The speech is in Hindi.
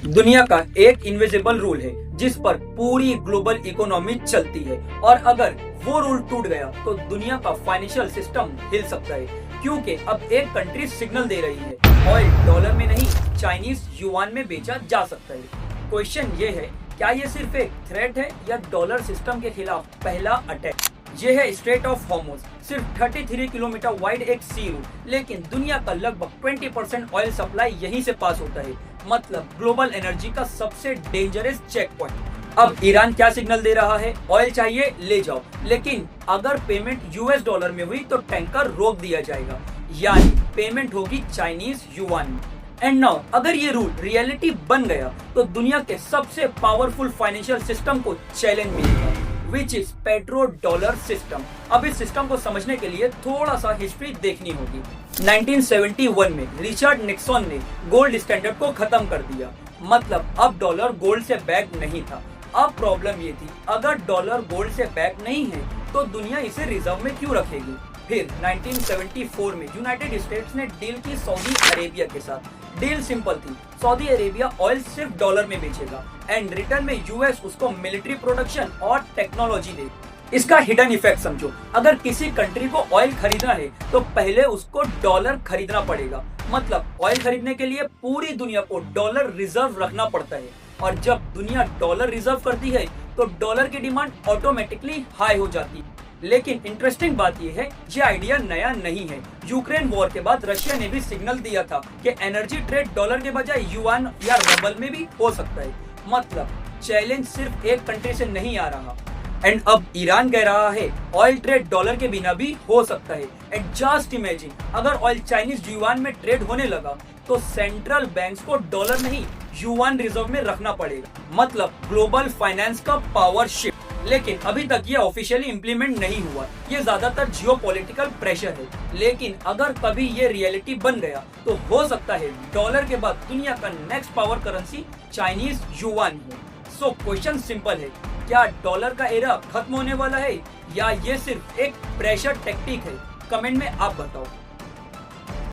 दुनिया का एक इनविजिबल रूल है जिस पर पूरी ग्लोबल इकोनॉमी चलती है और अगर वो रूल टूट गया तो दुनिया का फाइनेंशियल सिस्टम हिल सकता है, क्योंकि अब एक कंट्री सिग्नल दे रही है ऑयल डॉलर में नहीं चाइनीज युआन में बेचा जा सकता है। क्वेश्चन ये है, क्या ये सिर्फ एक थ्रेट है या डॉलर सिस्टम के खिलाफ पहला अटैक? ये है स्ट्रेट ऑफ हॉर्मुज, सिर्फ 33 किलोमीटर वाइड एक सी रूट, लेकिन दुनिया का लगभग 20% ऑयल सप्लाई यहीं से पास होता है, मतलब ग्लोबल एनर्जी का सबसे डेंजरस चेक पॉइंट। अब ईरान क्या सिग्नल दे रहा है? ऑयल चाहिए ले जाओ, लेकिन अगर पेमेंट यूएस डॉलर में हुई तो टैंकर रोक दिया जाएगा, यानी पेमेंट होगी चाइनीज युआन में। एंड नाउ अगर ये रूल रियलिटी बन गया तो दुनिया के सबसे पावरफुल फाइनेंशियल सिस्टम को चैलेंज मिलेगा, which is petro dollar system. अब इस सिस्टम को समझने के लिए थोड़ा सा हिस्ट्री देखनी होगी। 1971 में रिचर्ड निक्सन ने गोल्ड स्टैंडर्ड को खत्म कर दिया, मतलब अब डॉलर गोल्ड से बैक नहीं था। अब प्रॉब्लम ये थी, अगर डॉलर गोल्ड से बैक नहीं है तो दुनिया इसे रिजर्व में क्यों रखेगी? फिर 1974 में यूनाइटेड स्टेट्स ने डील की सऊदी अरेबिया के साथ। डील सिंपल थी, सऊदी अरेबिया ऑयल सिर्फ डॉलर में बेचेगा एंड रिटर्न में यूएस उसको मिलिट्री प्रोडक्शन और टेक्नोलॉजी दे। इसका हिडन इफेक्ट समझो, अगर किसी कंट्री को ऑयल खरीदना है तो पहले उसको डॉलर खरीदना पड़ेगा, मतलब ऑयल खरीदने के लिए पूरी दुनिया को डॉलर रिजर्व रखना पड़ता है, और जब दुनिया डॉलर रिजर्व करती है तो डॉलर की डिमांड ऑटोमेटिकली हाई हो जाती है। लेकिन इंटरेस्टिंग बात यह है, ये आइडिया नया नहीं है। यूक्रेन वॉर के बाद रशिया ने भी सिग्नल दिया था कि एनर्जी ट्रेड डॉलर के बजाय युआन या रबल में भी हो सकता है, मतलब चैलेंज सिर्फ एक कंट्री से नहीं आ रहा। एंड अब ईरान कह रहा है ऑयल ट्रेड डॉलर के बिना भी हो सकता है। एंड जस्ट इमेजिन, अगर ऑयल चाइनीज युआन में ट्रेड होने लगा तो सेंट्रल बैंक्स को डॉलर नहीं युआन रिजर्व में रखना पड़ेगा, मतलब ग्लोबल फाइनेंस का पावर शिफ्ट। लेकिन अभी तक ये ऑफिशियली इम्प्लीमेंट नहीं हुआ, ये ज्यादातर जियोपॉलिटिकल प्रेशर है। लेकिन अगर कभी ये रियलिटी बन गया तो हो सकता है डॉलर के बाद दुनिया का next power currency Chinese yuan हो। सो क्वेश्चन सिंपल है, क्या डॉलर का एरा खत्म होने वाला है या ये सिर्फ एक प्रेशर टेक्टिक है? कमेंट में आप बताओ।